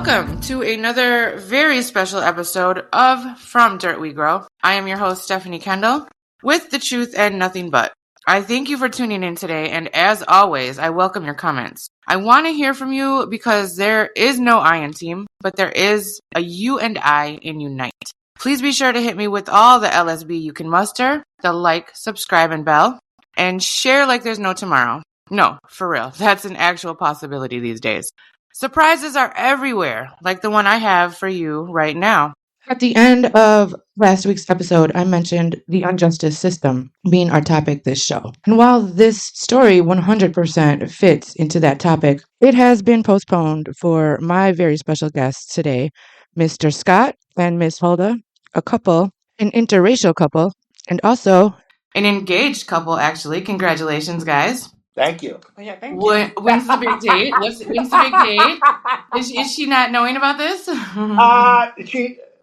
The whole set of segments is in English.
Welcome to another very special episode of From Dirt We Grow. I am your host, Stephanie Kendall, with the truth and nothing but. I thank you for tuning in today, and as always, I welcome your comments. I want to hear from you because there is no I in team, but there is a you and I in unite. Please be sure to hit me with all the LSB you can muster, the like, subscribe, and bell, and share like there's no tomorrow. No, for real, that's an actual possibility these days. Surprises are everywhere, like the one I have for you right now. At the end of last week's episode, I mentioned the unjustice system being our topic this show. And while this story 100% fits into that topic, it has been postponed for my very special guests today, Mr. Scott and Miss Hulda, a couple, an interracial couple, and also an engaged couple, actually. Congratulations, guys. Thank you. Oh, yeah, thank you. When's the big date? When's the big date? Is she not knowing about this?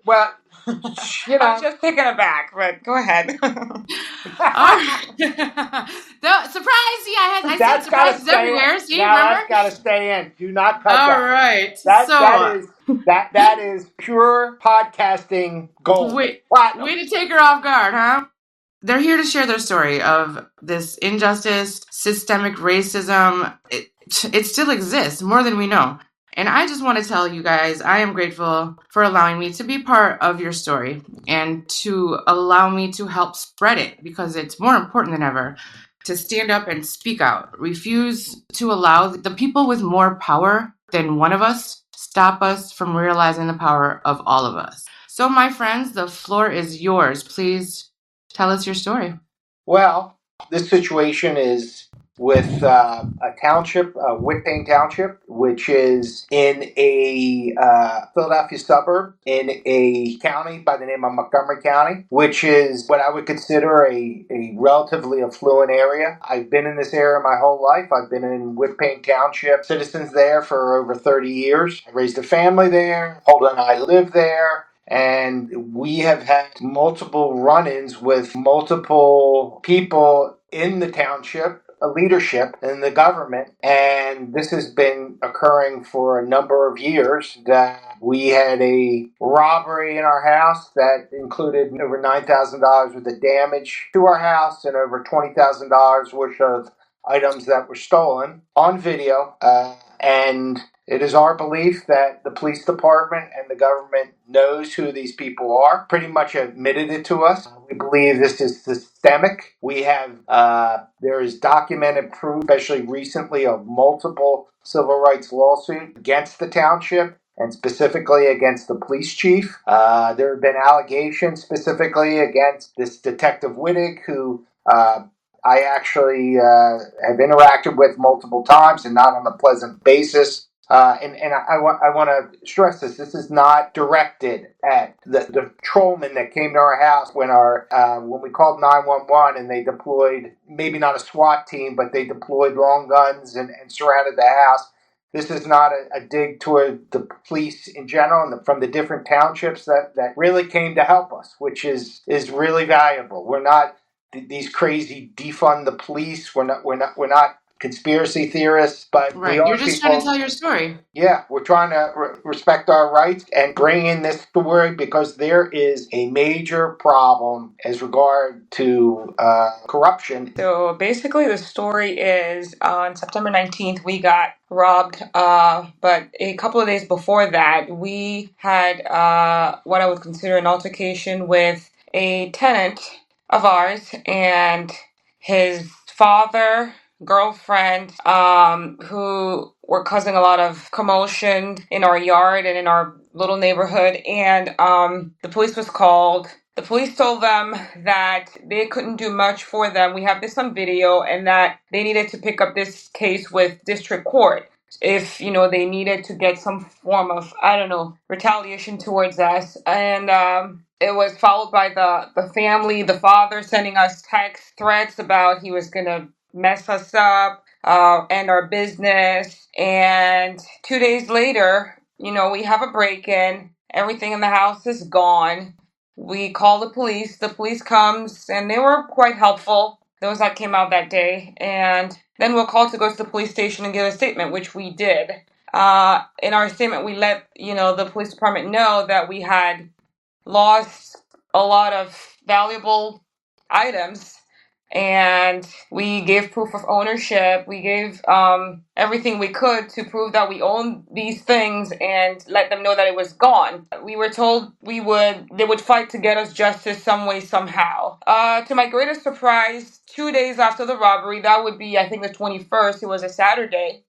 Well, I'm just taken aback, but go ahead. All right. Surprise! See, I said surprises everywhere. See, now remember? That's got to stay in. Do not cut that. All right. That is pure podcasting gold. Way to take her off guard, huh? They're here to share their story of this injustice, systemic racism. It still exists more than we know. And I just want to tell you guys, I am grateful for allowing me to be part of your story and to allow me to help spread it, because it's more important than ever to stand up and speak out. Refuse to allow the people with more power than one of us stop us from realizing the power of all of us. So, my friends, the floor is yours. Please tell us your story. Well, this situation is with a township, Whitpain Township, which is in a Philadelphia suburb in a county by the name of Montgomery County, which is what I would consider a relatively affluent area. I've been in this area my whole life. I've been in Whitpain Township, citizens there for over 30 years. I raised a family there. Hulda and I live there. And we have had multiple run-ins with multiple people in the township, leadership in the government, and this has been occurring for a number of years. That we had a robbery in our house that included over $9,000 worth of damage to our house and over $20,000 worth of items that were stolen on video, and it is our belief that the police department and the government knows who these people are, pretty much admitted it to us. We believe this is systemic. We have, there is documented proof, especially recently, of multiple civil rights lawsuits against the township and specifically against the police chief. There have been allegations specifically against this Detective Wittig, who I actually have interacted with multiple times and not on a pleasant basis. And I want to stress this. This is not directed at the patrolmen that came to our house when we called 911 and they deployed, maybe not a SWAT team, but they deployed long guns and surrounded the house. This is not a dig toward the police in general and from the different townships that really came to help us, which is really valuable. We're not these crazy defund the police. We're not conspiracy theorists, but right. You're just trying to tell your story. Yeah, we're trying to respect our rights and bring in this story because there is a major problem as regard to corruption. So basically the story is on September 19th, we got robbed, but a couple of days before that, we had what I would consider an altercation with a tenant of ours and his father, girlfriend, who were causing a lot of commotion in our yard and in our little neighborhood. And the police was called. The police told them that they couldn't do much for them. We have this on video, and that they needed to pick up this case with district court if, they needed to get some form of, retaliation towards us. And it was followed by the family, the father sending us text threats about he was going to mess us up and our business. And 2 days later, we have a break-in. Everything in the house is gone. We call the police. The police comes, and they were quite helpful, those that came out that day. And then we're called to go to the police station and give a statement, which we did. In our statement, we let the police department know that we had lost a lot of valuable items, and we gave proof of ownership. We gave everything we could to prove that we owned these things and let them know that it was gone. We were told they would fight to get us justice some way, somehow. To my greatest surprise, 2 days after the robbery, that would be, I think, the 21st, it was a Saturday,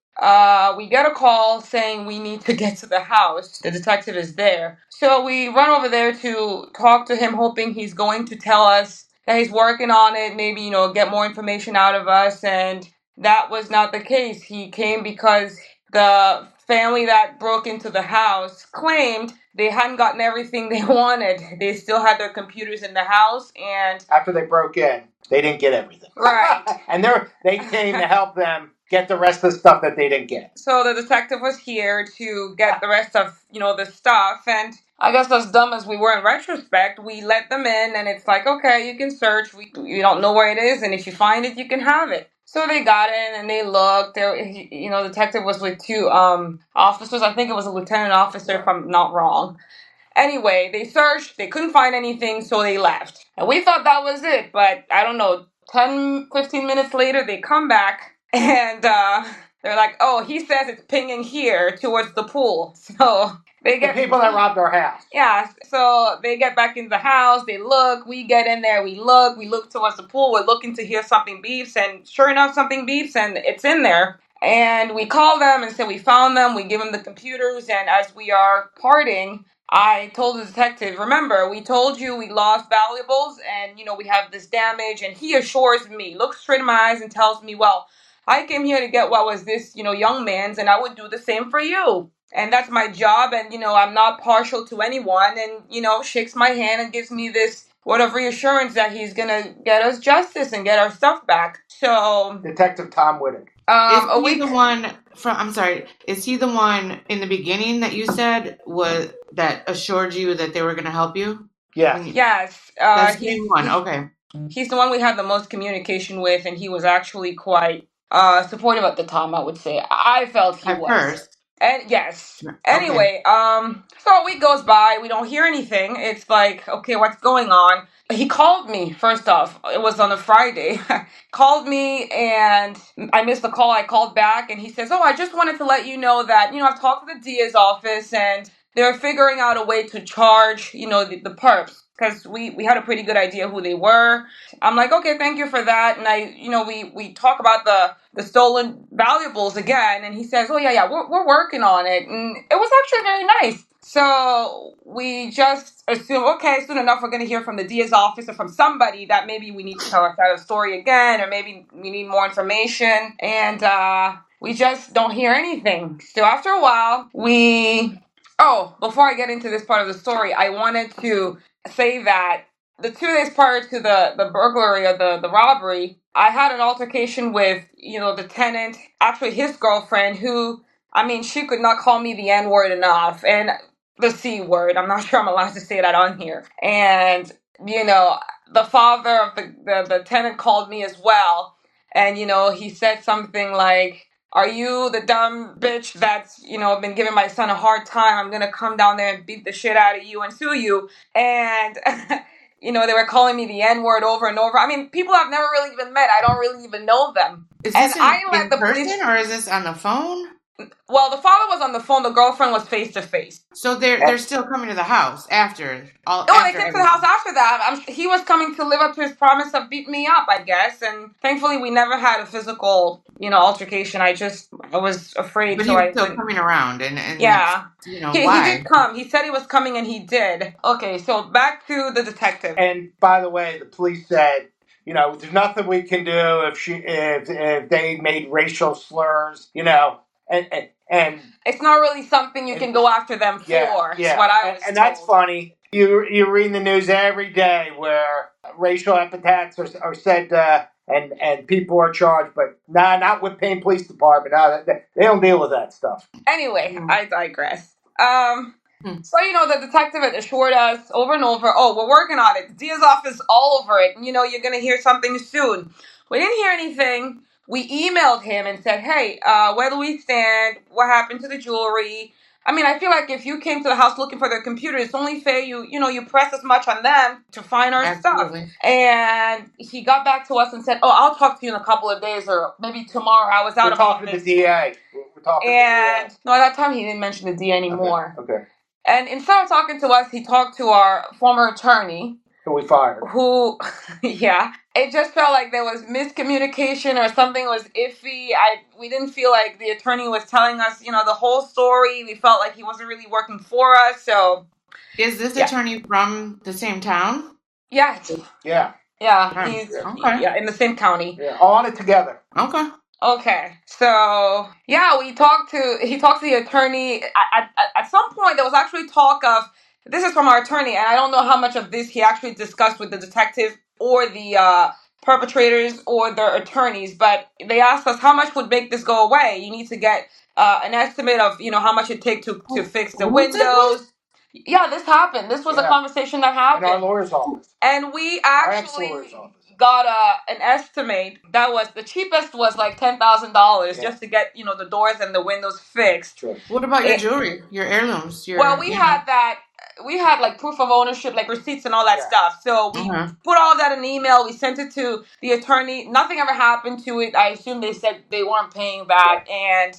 we get a call saying we need to get to the house. The detective is there. So we run over there to talk to him, hoping he's going to tell us that he's working on it, maybe, get more information out of us. And that was not the case. He came because the family that broke into the house claimed they hadn't gotten everything they wanted. They still had their computers in the house, and after they broke in, they didn't get everything. Right. And they came to help them get the rest of the stuff that they didn't get. So the detective was here to get the rest of, the stuff. And I guess as dumb as we were in retrospect, we let them in, and it's like, okay, you can search. You don't know where it is, and if you find it, you can have it. So they got in and they looked. The detective was with two officers. I think it was a lieutenant officer, if I'm not wrong. Anyway, they searched, they couldn't find anything, so they left. And we thought that was it, but I don't know, 10, 15 minutes later, they come back, and they're like, oh, he says it's pinging here towards the pool. So they The get people that robbed our house. Yeah, so they get back in the house, they look, we get in there, we look towards the pool, we're looking to hear something beeps, and sure enough, something beeps, and it's in there. And we call them and say we found them, we give them the computers, and as we are parting, I told the detective, remember, we told you we lost valuables, and, we have this damage, and he assures me, looks straight in my eyes and tells me, well, I came here to get what was this, young man's, and I would do the same for you. And that's my job, and, I'm not partial to anyone, and, shakes my hand and gives me this word of reassurance that he's gonna get us justice and get our stuff back. So, Detective Tom Whittick. I'm sorry, is he the one in the beginning that you said that assured you that they were going to help you? Yeah. Yes. That's the same one, okay. He's the one we had the most communication with, and he was actually quite supportive at the time, I would say. I felt he At was. first. And yes. Okay. Anyway, so a week goes by, we don't hear anything. It's like, okay, what's going on? He called me, first off. It was on a Friday. Called me, and I missed the call. I called back, and he says, oh, I just wanted to let you know that, I've talked to the DA's office, and they're figuring out a way to charge, the perps. Because we had a pretty good idea who they were. I'm like, okay, thank you for that. And we talk about the stolen valuables again. And he says, oh, yeah, we're working on it. And it was actually very nice. So we just assume, okay, soon enough, we're going to hear from the DA's office or from somebody that maybe we need to tell our side of the story again, or maybe we need more information. And we just don't hear anything. So after a while, before I get into this part of the story, I wanted to say that the 2 days prior to the burglary or the robbery, I had an altercation with, the tenant, actually his girlfriend, who, she could not call me the N-word enough, and the C word. I'm not sure I'm allowed to say that on here. And, the father of the tenant called me as well, and, he said something like, are you the dumb bitch that's, been giving my son a hard time? I'm going to come down there and beat the shit out of you and sue you. And, they were calling me the N-word over and over. People I've never really even met. I don't really even know them. Is this in person or is this on the phone? Well, the father was on the phone. The girlfriend was face to face. So they're still coming to the house after. They came to the house after that. He was coming to live up to his promise of beat me up, I guess. And thankfully, we never had a physical, altercation. I was afraid. But he was still coming around, and yeah, why? He did come. He said he was coming, and he did. Okay, so back to the detective. And by the way, the police said, there's nothing we can do if they made racial slurs, and it's not really something you can go after them for. Yeah. What I was and that's funny. You're reading the news every day where racial epithets are said, and people are charged, but not with Payne Police Department. No, they don't deal with that stuff. Anyway, I digress. So, the detective had assured us over and over, oh, we're working on it. The DA's office all over it. And, you're going to hear something soon. We didn't hear anything. we emailed him and said, hey, where do we stand? What happened to the jewelry? I mean, I feel like if you came to the house looking for their computer, it's only fair you press as much on them to find our stuff. Absolutely. And he got back to us and said, oh, I'll talk to you in a couple of days or maybe tomorrow. I was out We're of talking office. to the DA. We're talking And to no, at that time he didn't mention the DA the DA. anymore. Okay. And instead of talking to us, he talked to our former attorney. Who we fired. Who, yeah. It just felt like there was miscommunication or something was iffy. We didn't feel like the attorney was telling us, the whole story. We felt like he wasn't really working for us. So, Is this attorney from the same town? yeah. Yeah. Yeah, he's Okay. in the same county. Yeah. All on it together. Okay. Okay, so yeah, he talked to the attorney. At some point, there was actually talk of, this is from our attorney, and I don't know how much of this he actually discussed with the detective or the perpetrators or their attorneys, but they asked us how much would make this go away. You need to get an estimate of how much it take to fix the windows. Yeah, this happened. This was a conversation that happened in our lawyer's office, and we actually got an estimate that was the cheapest was like $10,000 just to get the doors and the windows fixed. Sure. What about your jewelry, your heirlooms? We had that. We had like proof of ownership, like receipts and all that stuff. So we put all of that in an email. We sent it to the attorney. Nothing ever happened to it. I assume they said they weren't paying back. And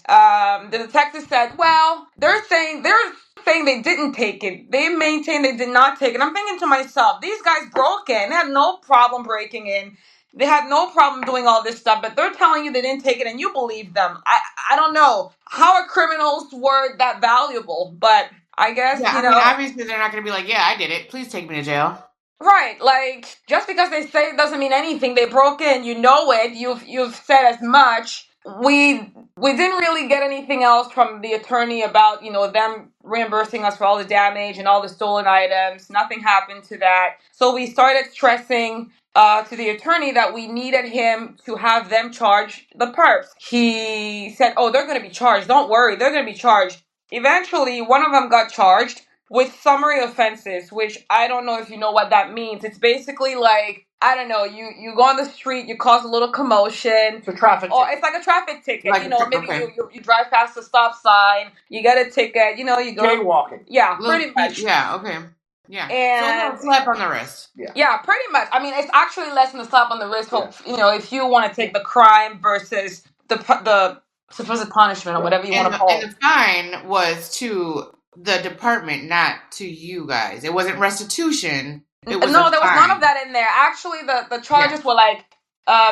the detective said, well, they're saying they didn't take it. They maintain they did not take it. I'm thinking to myself, these guys broke in. They had no problem breaking in. They had no problem doing all this stuff, but they're telling you they didn't take it and you believe them. I don't know how are criminals were that valuable, but I guess, I mean, obviously they're not going to be like, yeah, I did it. Please take me to jail. Right, like, just because they say it doesn't mean anything. They broke in, you know it, you've said as much. We didn't really get anything else from the attorney about, them reimbursing us for all the damage and all the stolen items. Nothing happened to that. So we started stressing to the attorney that we needed him to have them charge the perps. He said, oh, they're going to be charged. Don't worry, they're going to be charged. Eventually, one of them got charged with summary offenses, which I don't know if you know what that means. It's basically like, I don't know, you go on the street, you cause a little commotion. It's a traffic ticket. It's like a traffic ticket. Like, maybe you drive past the stop sign, you get a ticket, you go. Jaywalking. Yeah, pretty much. Yeah, okay. Yeah. And so a slap on the wrist. Yeah, pretty much. I mean, it's actually less than a slap on the wrist, if you want to take the crime versus the supposed punishment or whatever you want to call it. And the fine was to the department, not to you guys. It wasn't restitution. There was none of that in there. Actually, the charges were like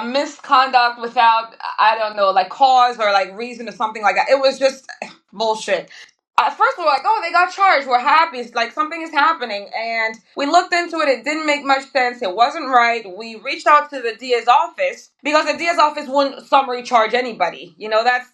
misconduct without, I don't know, like cause or like reason or something like that. It was just bullshit. At first we were like, oh, they got charged. We're happy. It's like something is happening. And we looked into it. It didn't make much sense. It wasn't right. We reached out to the DA's office because the DA's office wouldn't summary charge anybody.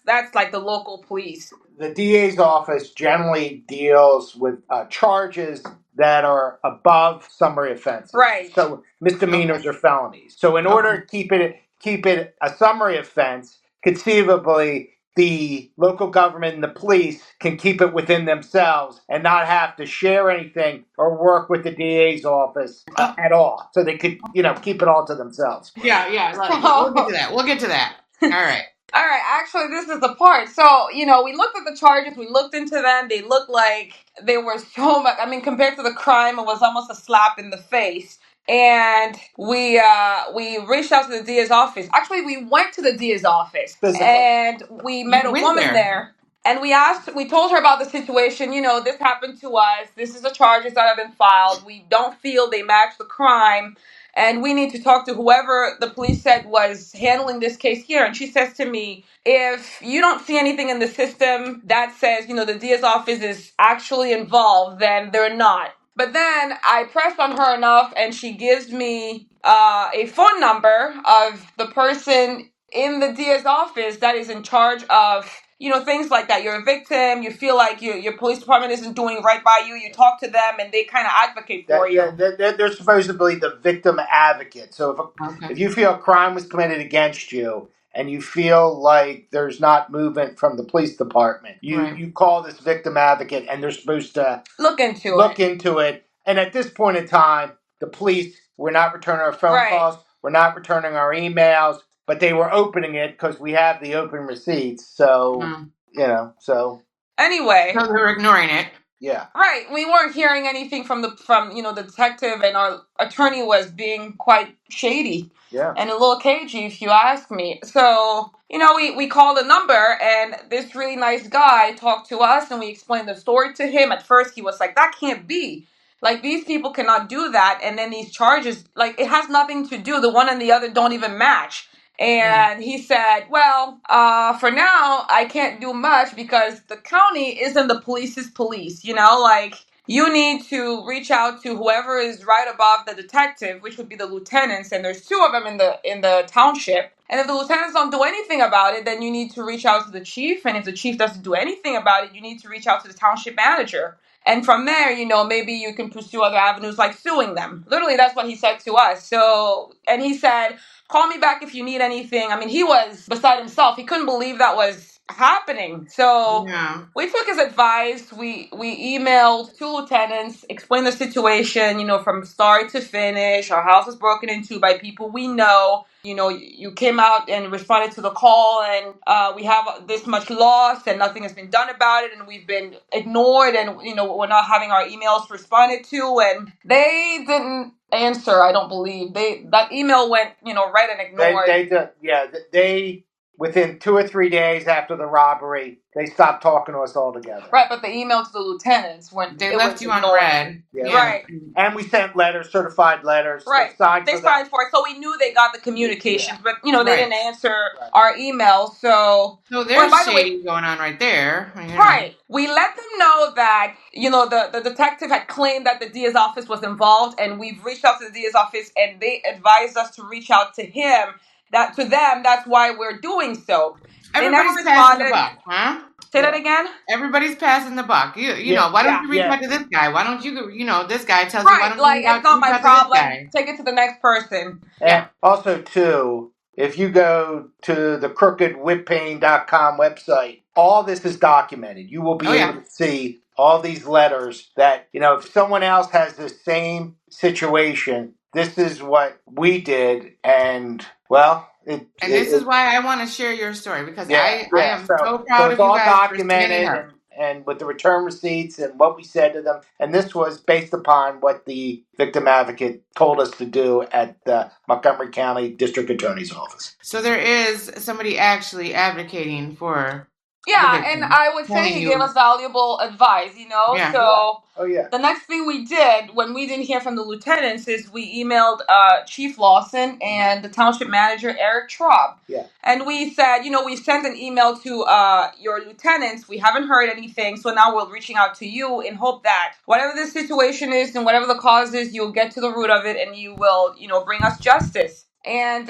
That's like the local police. The DA's office generally deals with charges that are above summary offenses. Right. So misdemeanors or felonies. So in order to keep it a summary offense, conceivably the local government and the police can keep it within themselves and not have to share anything or work with the DA's office at all. So they could, keep it all to themselves. Yeah. We'll get to that. All right. All right, actually, this is the part. So, we looked at the charges, we looked into them, they looked like they were so much, compared to the crime, it was almost a slap in the face. And we reached out to the DA's office. Actually, we went to the DA's office and we met a woman there. And we told her about the situation. This happened to us. This is the charges that have been filed. We don't feel they match the crime. And we need to talk to whoever the police said was handling this case here. And she says to me, if you don't see anything in the system that says, the DA's office is actually involved, then they're not. But then I pressed on her enough and she gives me a phone number of the person in the DA's office that is in charge of things like that. You're a victim. You feel like your police department isn't doing right by you. You talk to them, and they kind of advocate for you. Yeah, they're supposedly the victim advocate. So if you feel a crime was committed against you, and you feel like there's not movement from the police department, you call this victim advocate, and they're supposed to look into it. And at this point in time, the police, we're not returning our phone calls, we're not returning our emails. but they were opening it because we have the open receipts. So so Anyway, So they were ignoring it. yeah. right, we weren't hearing anything from the detective, and our attorney was being quite shady. Yeah. And a little cagey, if you ask me. So, we called a number, and this really nice guy talked to us, and we explained the story to him. At first, he was like, that can't be. Like, these people cannot do that, and then these charges, like, it has nothing to do. The one and the other don't even match. And he said, well, for now, I can't do much because the county isn't the police's police, like, you need to reach out to whoever is right above the detective, which would be the lieutenants, and there's two of them in the township. And if the lieutenants don't do anything about it, then you need to reach out to the chief, and if the chief doesn't do anything about it, you need to reach out to the township manager. And from there, maybe you can pursue other avenues like suing them. Literally, that's what he said to us. So, and he said, call me back if you need anything. I mean, he was beside himself. He couldn't believe that was happening. So we took his advice. We emailed two lieutenants, explained the situation, from start to finish. Our house was broken into by people we know. You came out and responded to the call, and we have this much loss, and nothing has been done about it, and we've been ignored, and we're not having our emails responded to, and they didn't answer. I don't believe that email went read and ignored. They within 2 or 3 days after the robbery, they stopped talking to us altogether. Right, but the email to the lieutenants when they left you on red. Yeah. Right. And we sent letters, certified letters. Right. They signed for it, so we knew they got the communication, but they didn't answer our email. So there's shady going on right there. Right. We let them know that the detective had claimed that the DA's office was involved, and we've reached out to the DA's office, and they advised us to reach out to him. That's why we're doing so. Everybody's passing the buck, huh? Say that again? Everybody's passing the buck. You know, why don't you reach out to this guy? Why don't you, this guy tells you, why don't you it's not my problem. Take it to the next person. And also, too, if you go to the crookedwhippain.com website, all this is documented. You will be able to see all these letters that, if someone else has the same situation, this is what we did. And, well... this is why I want to share your story, because I am so proud of you all guys documented for standing up. and with the return receipts and what we said to them. And this was based upon what the victim advocate told us to do at the Montgomery County District Attorney's Office. So there is somebody actually advocating for... Yeah, and I would say he gave us valuable advice, So the next thing we did when we didn't hear from the lieutenants is we emailed Chief Lawson and the township manager, Eric Traub. Yeah. And we said, we sent an email to your lieutenants. We haven't heard anything, so now we're reaching out to you in hope that whatever the situation is and whatever the cause is, you'll get to the root of it and you will, bring us justice. And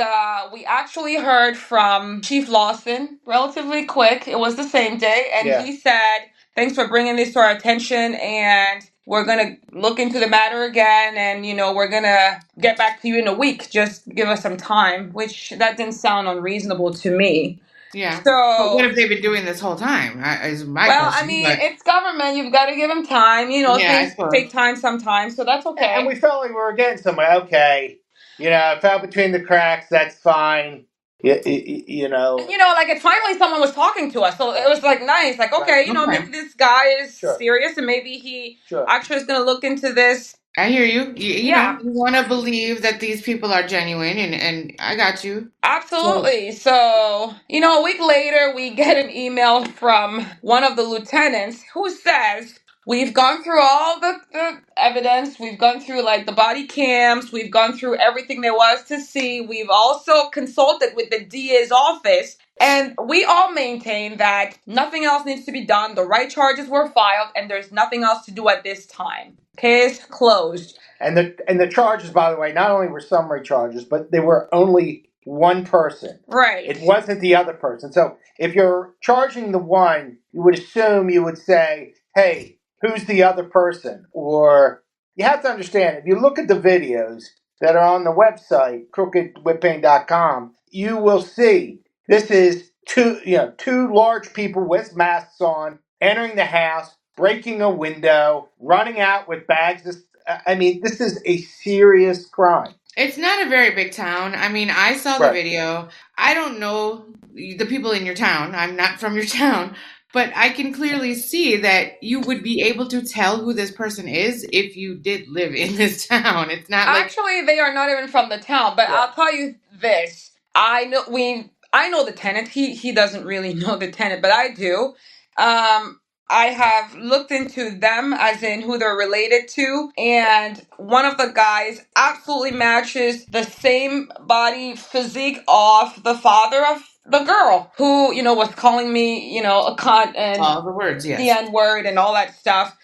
we actually heard from Chief Lawson relatively quick. It was the same day. And he said, thanks for bringing this to our attention. And we're going to look into the matter again. And, we're going to get back to you in a week. Just give us some time, which that didn't sound unreasonable to me. Yeah. So but what have they been doing this whole time? Is my question. Well, I mean, it's government. You've got to give them time. Things take time sometimes. So that's okay. And we felt like we were getting somewhere. Okay. It fell between the cracks. That's fine. Like it finally someone was talking to us, so it was like nice. Like, okay, maybe this guy is serious, and maybe he actually is going to look into this. I hear you. You want to believe that these people are genuine, and I got you. Absolutely. So, a week later, we get an email from one of the lieutenants who says, we've gone through all the evidence. We've gone through the body cams. We've gone through everything there was to see. We've also consulted with the DA's office. And we all maintain that nothing else needs to be done. The right charges were filed and there's nothing else to do at this time. Case closed. And the charges, by the way, not only were summary charges, but they were only one person. Right. It wasn't the other person. So if you're charging the one, you would assume you would say, hey, who's the other person? Or you have to understand, if you look at the videos that are on the website, crookedwhippain.com, you will see this is two large people with masks on, entering the house, breaking a window, running out with bags. This is a serious crime. It's not a very big town. I mean, I saw the Right. video. I don't know the people in your town. I'm not from your town, but I can clearly see that you would be able to tell who this person is if you did live in this town. It's not like, Actually, they are not even from the town. But Yeah. I'll tell you this: I know the tenant. He doesn't really know the tenant, but I do. I have looked into them, as in who they're related to, and one of the guys absolutely matches the same body physique of the father of the girl who, was calling me, a cunt and all the words, the yes. N word and all that stuff.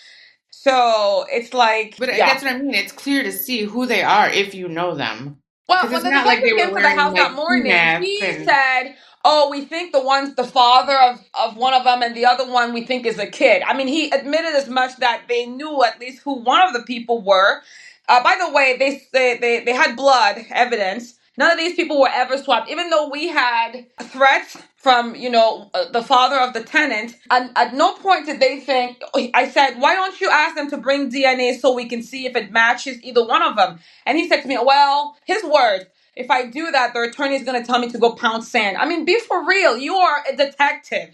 So it's like, But yeah. that's what I mean. It's clear to see who they are if you know them. Well, Because when it's the not like detective they came were to the wearing house that like ski morning, masks he and said, "Oh, we think one's the father of one of them, and the other one we think is a kid." I mean, he admitted as much that they knew at least who one of the people were. By the way, they had blood evidence. None of these people were ever swapped, even though we had threats from the father of the tenant. And at no point did they think. I said, "Why don't you ask them to bring DNA so we can see if it matches either one of them?" And he said to me, "Well, his words. If I do that, the attorney is going to tell me to go pound sand." I mean, be for real. You are a detective,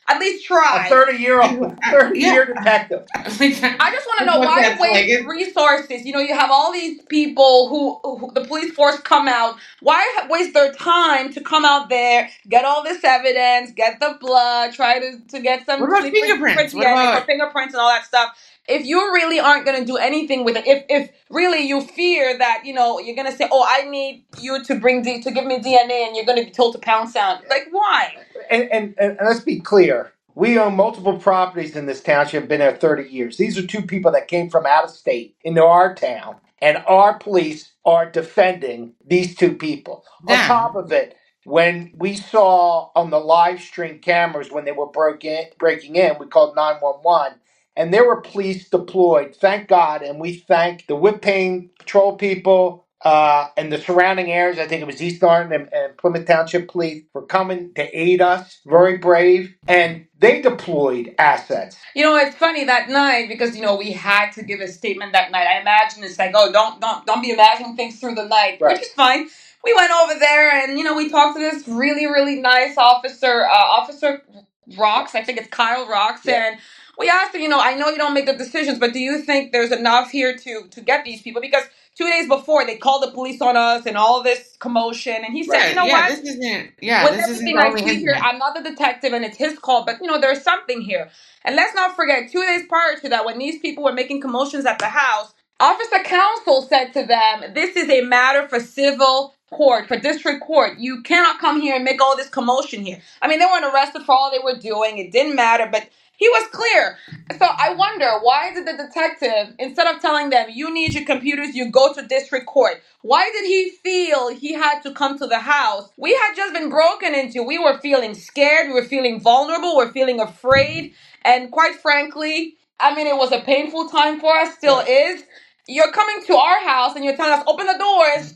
At least A try. 30-year-old, yeah. 30-year detective. I just want to know, What's why that waste like? resources? You have all these people who the police force come out. Why waste their time to come out there, get all this evidence, get the blood, try to get What some about sleep for fingerprints? What DNA, for about fingerprints and all that stuff? If you really aren't going to do anything with it, if really you fear that, you're going to say, "Oh, I need you to to give me DNA," and you're going to be told to pound sound, like, why? And let's be clear. We own multiple properties in this township, been there 30 years. These are two people that came from out of state into our town, and our police are defending these two people. On top them? of it, when we saw on the live stream cameras when they were breaking in, we called 911, and there were police deployed, thank God, and we thank the Whippane Patrol people, and the surrounding areas. I think it was East Norton and Plymouth Township Police for coming to aid us. Very brave. And they deployed assets. It's funny that night because we had to give a statement that night. I imagine it's like, "Oh, don't be imagining things through the night," Right. which is fine. We went over there and we talked to this really really nice officer, Officer Rocks. I think it's Kyle Rocks, Yeah. and we asked him, "I know you don't make the decisions, but do you think there's enough here to get these people?" Because 2 days before they called the police on us and all this commotion, and he said, "You Right. know Yeah, what? this isn't yeah, With this isn't everything the I only see here, incident. I'm not the detective and it's his call, but there's something here." And let's not forget, 2 days prior to that, when these people were making commotions at the house, Officer Counsel said to them, "This is a matter for civil court, for district court. You cannot come here and make all this commotion here." I mean, they weren't arrested for all they were doing. It didn't matter, but he was clear. So I wonder, why did the detective, instead of telling them, "You need your computers, you go to district court," why did he feel he had to come to the house? We had just been broken into. We were feeling scared. We were feeling vulnerable. We're feeling afraid. And quite frankly, I mean, it was a painful time for us, still is. You're coming to our house and you're telling us, "Open the doors.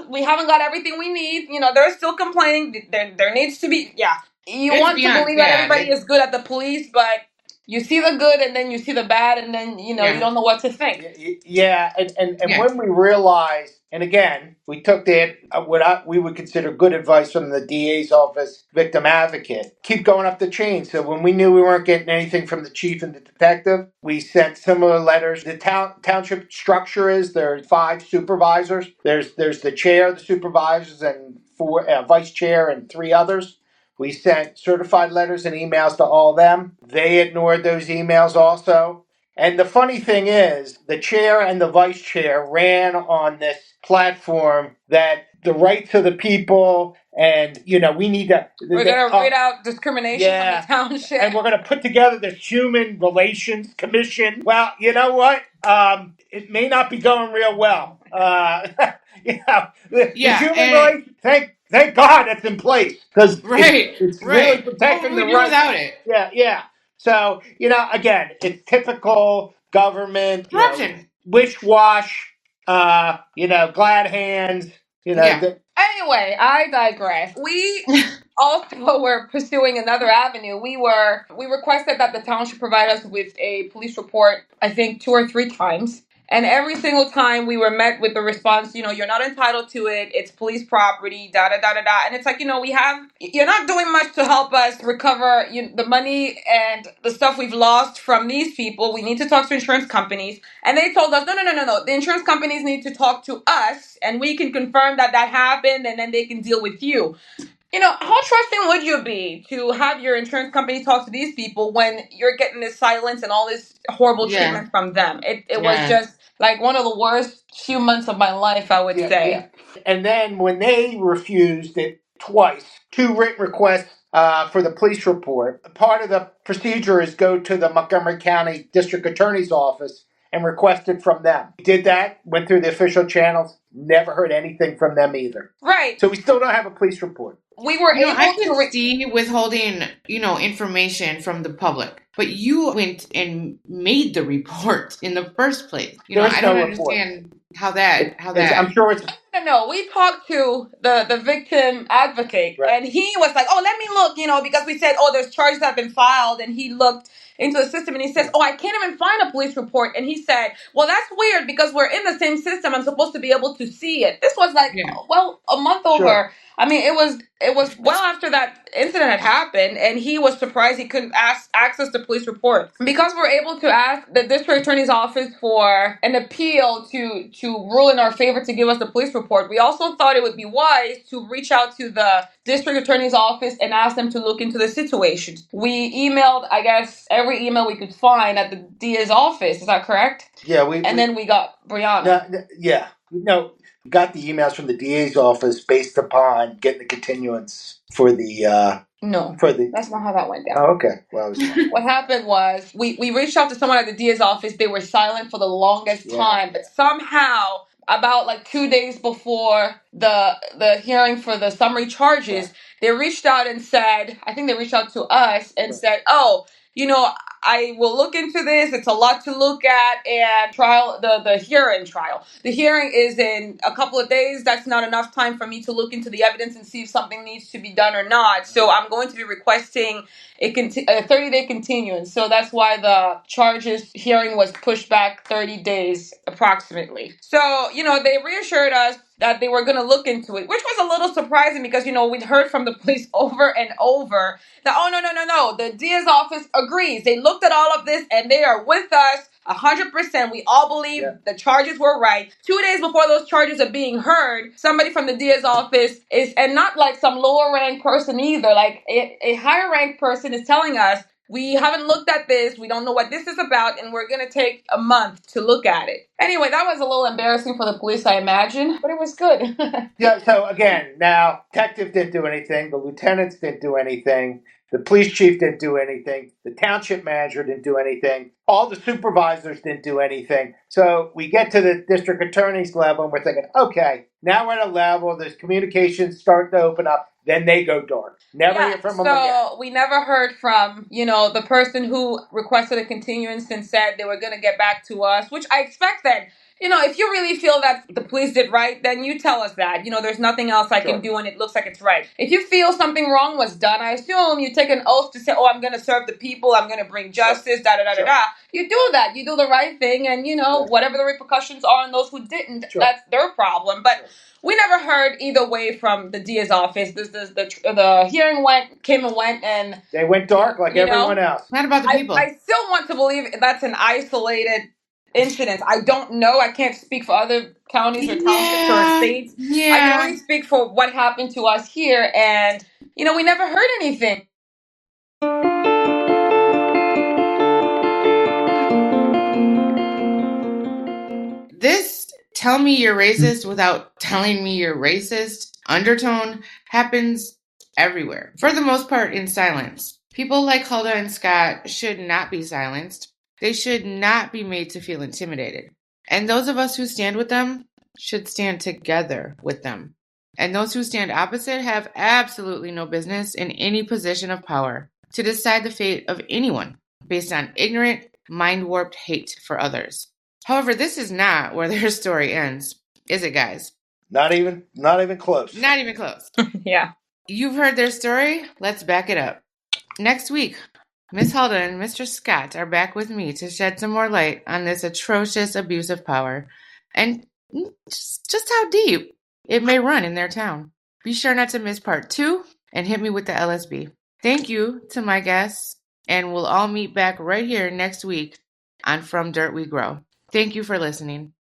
We haven't got everything we need." They're still complaining. There needs to be, yeah. You It's want to beyond believe that sad. everybody is good at the police, but you see the good and then you see the bad, and then you Yeah. don't know what to think. Yeah, and Yeah. when we realized, and again, we took that we would consider good advice from the DA's office, victim advocate. Keep going up the chain. So when we knew we weren't getting anything from the chief and the detective, we sent similar letters. The township structure is there are 5 supervisors. There's the chair, the supervisors, and 4 vice chair, and 3 others. We sent certified letters and emails to all of them. They ignored those emails also. And the funny thing is, the chair and the vice chair ran on this platform that the rights of the people, and we need to. We're gonna rid out discrimination from Yeah, the township. and we're going to put together this Human Relations Commission. Well, you know what? It may not be going real well. The Yeah, Human and Relations. Thank God it's in place, because right, it's really right. What protecting would the we do rights. without it? Yeah. So again, it's typical government. Corruption. Wish wash. Glad hands. Yeah. Anyway, I digress. We also were pursuing another avenue. We requested that the town should provide us with a police report, I think 2 or 3 times. And every single time we were met with the response, you're not entitled to it. It's police property, da da da da da. And it's like, you're not doing much to help us recover the money and the stuff we've lost from these people. We need to talk to insurance companies. And they told us, no. The insurance companies need to talk to us, and we can confirm that happened, and then they can deal with you. How trusting would you be to have your insurance company talk to these people when you're getting this silence and all this horrible treatment from them? It was just like one of the worst few months of my life, I would say. Yeah. And then when they refused it twice, 2 written requests for the police report, part of the procedure is go to the Montgomery County District Attorney's Office and request it from them. Did that, went through the official channels, never heard anything from them either. Right. So we still don't have a police report. We were able I to can see withholding, information from the public, but you went and made the report in the first place. I don't understand how that. I'm sure it's. No. We talked to the victim advocate, Right. and he was like, "Oh, let me look," because we said, "Oh, there's charges that have been filed," and he looked into the system and he says, "Oh, I can't even find a police report." And he said, "Well, that's weird because we're in the same system. I'm supposed to be able to see it." This was like, a month over. Sure. I mean, it was well after that incident had happened, and he was surprised he couldn't access the police report. Because we're able to ask the district attorney's office for an appeal to rule in our favor to give us the police report, we also thought it would be wise to reach out to the district attorney's office and ask them to look into the situation. We emailed, I guess, every email we could find at the DA's office. Is that correct? Yeah, then we got Brianna. Got the emails from the DA's office based upon getting the continuance for the. No, that's not how that went down. Oh, okay. Well, what happened was we reached out to someone at the DA's office. They were silent for the longest time, but somehow about like 2 days before the hearing for the summary charges, they reached out and said, I think they reached out to us and said, "Oh, I will look into this. It's a lot to look at, and the hearing is in a couple of days. That's not enough time for me to look into the evidence and see if something needs to be done or not. So I'm going to be requesting a 30-day continuance." So that's why the charges hearing was pushed back 30 days approximately. So, they reassured us that they were going to look into it, which was a little surprising because, we'd heard from the police over and over that, "Oh, no, the DA's office agrees. They looked at all of this and they are with us 100%. We all believe the charges were right." 2 days before those charges are being heard, somebody from the DA's office and not like some lower ranked person either, like a higher ranked person is telling us, "We haven't looked at this. We don't know what this is about, and we're going to take a month to look at it." Anyway, that was a little embarrassing for the police, I imagine, but it was good. So again, now, detective didn't do anything. The lieutenants didn't do anything. The police chief didn't do anything. The township manager didn't do anything. All the supervisors didn't do anything. So we get to the district attorney's level, and we're thinking, okay, now we're at a level, there's communications starting to open up. Then they go dark. Never hear from them again. So we never heard from, the person who requested a continuance and said they were going to get back to us, which I expect that, if you really feel that the police did right, then you tell us that. There's nothing else I can do and it looks like it's right. If you feel something wrong was done, I assume you take an oath to say, "Oh, I'm going to serve the people. I'm going to bring justice, da-da-da-da-da." You do that. You do the right thing, and, whatever the repercussions are on those who didn't, that's their problem. But we never heard either way from the DA's office. The hearing came and went, and they went dark like everyone else. Not about the people. I still want to believe that's an isolated incident. I don't know. I can't speak for other counties or townships or states. I can only speak for what happened to us here, and we never heard anything. This "tell me you're racist without telling me you're racist" undertone happens everywhere, for the most part in silence. People like Hulda and Scott should not be silenced. They should not be made to feel intimidated. And those of us who stand with them should stand together with them. And those who stand opposite have absolutely no business in any position of power to decide the fate of anyone based on ignorant, mind-warped hate for others. However, this is not where their story ends, is it, guys? Not even close. Not even close. Yeah. You've heard their story. Let's back it up. Next week, Miss Hulda and Mr. Scott are back with me to shed some more light on this atrocious abuse of power and just how deep it may run in their town. Be sure not to miss part 2 and hit me with the LSB. Thank you to my guests, and we'll all meet back right here next week on From Dirt We Grow. Thank you for listening.